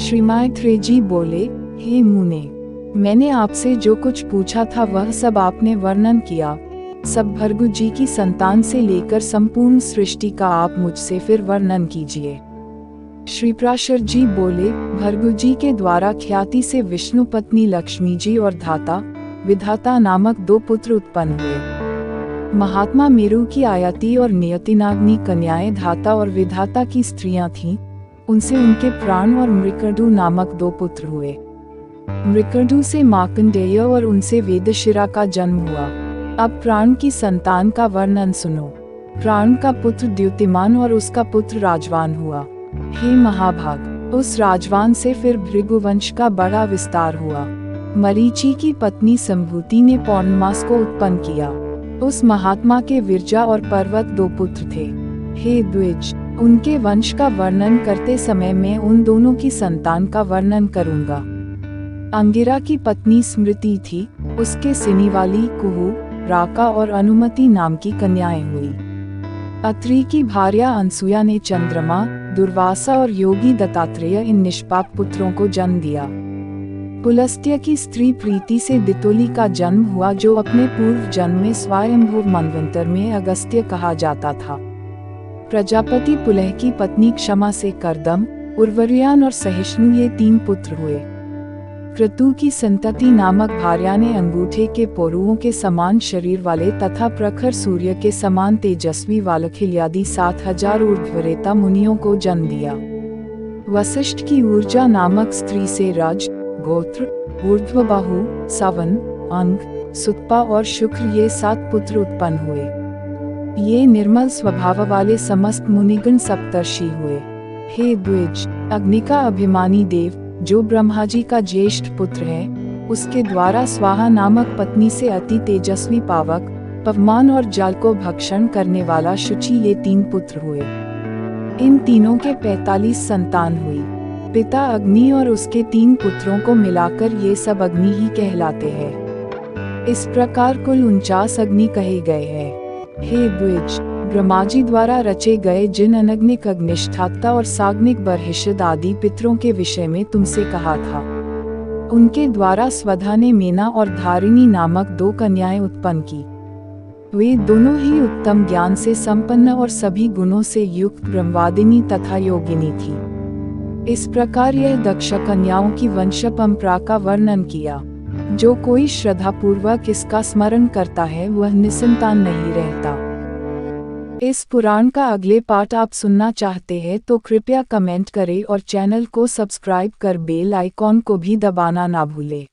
श्री मैत्रेयी बोले, हे मुने, मैंने आपसे जो कुछ पूछा था वह सब आपने वर्णन किया। सब भृगु जी की संतान से लेकर संपूर्ण सृष्टि का आप मुझसे फिर वर्णन कीजिए। श्री पराशर जी बोले, भृगु जी के द्वारा ख्याति से विष्णु पत्नी लक्ष्मी जी और धाता विधाता नामक दो पुत्र उत्पन्न हुए। महात्मा मेरु की आयति और नियतिनाग्नि कन्याएं धाता और विधाता की स्त्रियां थीं। उनसे उनके प्राण और मृकंडु नामक दो पुत्र हुए। मृकंडु से मार्कंडेय और उनसे वेदशिरा का जन्म हुआ। अब प्राण की संतान का वर्णन सुनो। प्राण का पुत्र द्युतिमान और उसका पुत्र राजवान हुआ। हे महाभाग, उस राजवान से फिर भृगुवंश का बड़ा विस्तार हुआ। मरीचि की पत्नी संभूति ने पौर्णमास को उत्पन्न किया। उस महात्मा के विरजा और पर्वत दो पुत्र थे। हे द्विज, उनके वंश का वर्णन करते समय मैं उन दोनों की संतान का वर्णन करूंगा। अंगिरा की पत्नी स्मृति थी, उसके सिनीवाली, कुहू, राका और अनुमति नाम की कन्याएं हुई। अत्रि की भार्या अनसुया ने चंद्रमा, दुर्वासा और योगी दत्तात्रेय इन निष्पाप पुत्रों को जन्म दिया। पुलस्त्य की स्त्री प्रीति से दितोली का जन्म हुआ, जो अपने पूर्व जन्म में स्वयंभू मनवंतर में अगस्त्य कहा जाता था। प्रजापति पुलह की पत्नी क्षमा से करदम, उर्वरियान और सहिष्णु ये तीन पुत्र हुए। क्रतु की संतति नामक भार्या ने अंगूठे के पोरुओं के समान शरीर वाले तथा प्रखर सूर्य के समान तेजस्वी वालखिल्यादि 7000 ऊर्ध्वरेता मुनियों को जन्म दिया। वशिष्ठ की ऊर्जा नामक स्त्री से रज, गोत्र, ऊर्ध्वबाहु, सवन, अंग, सुत्पा और शुक्र ये 7 पुत्र उत्पन्न हुए। ये निर्मल स्वभाव वाले समस्त मुनिगण सप्तर्षि हुए। हे द्विज, अग्नि का अभिमानी देव, जो ब्रह्मा जी का ज्येष्ठ पुत्र है, उसके द्वारा स्वाहा नामक पत्नी से अति तेजस्वी पावक, पवमान और जल को भक्षण करने वाला शुचि ये 3 पुत्र हुए। इन तीनों के 45 संतान हुई। पिता अग्नि और उसके 3 पुत्रों को मिलाकर ये सब अग्नि ही कहलाते हैं। इस प्रकार कुल 49 अग्नि कहे गए हैं। हे द्विज, ब्रह्मा जी द्वारा रचे गए जिन अनग्निक अग्निष्ठाता और साग्निक बर्हिषद आदि पितरों के विषय में तुमसे कहा था, उनके द्वारा स्वधा ने मेना और धारिणी नामक 2 कन्याएं उत्पन्न की। वे दोनों ही उत्तम ज्ञान से संपन्न और सभी गुणों से युक्त ब्रह्मवादिनी तथा योगिनी थी। इस प्रकार यह दक्ष कन्याओं की वंश परंपरा का वर्णन किया। जो कोई श्रद्धा पूर्वक इसका स्मरण करता है वह निसंतान नहीं रहता। इस पुराण का अगले पार्ट आप सुनना चाहते हैं तो कृपया कमेंट करें और चैनल को सब्सक्राइब कर बेल आइकॉन को भी दबाना ना भूलें।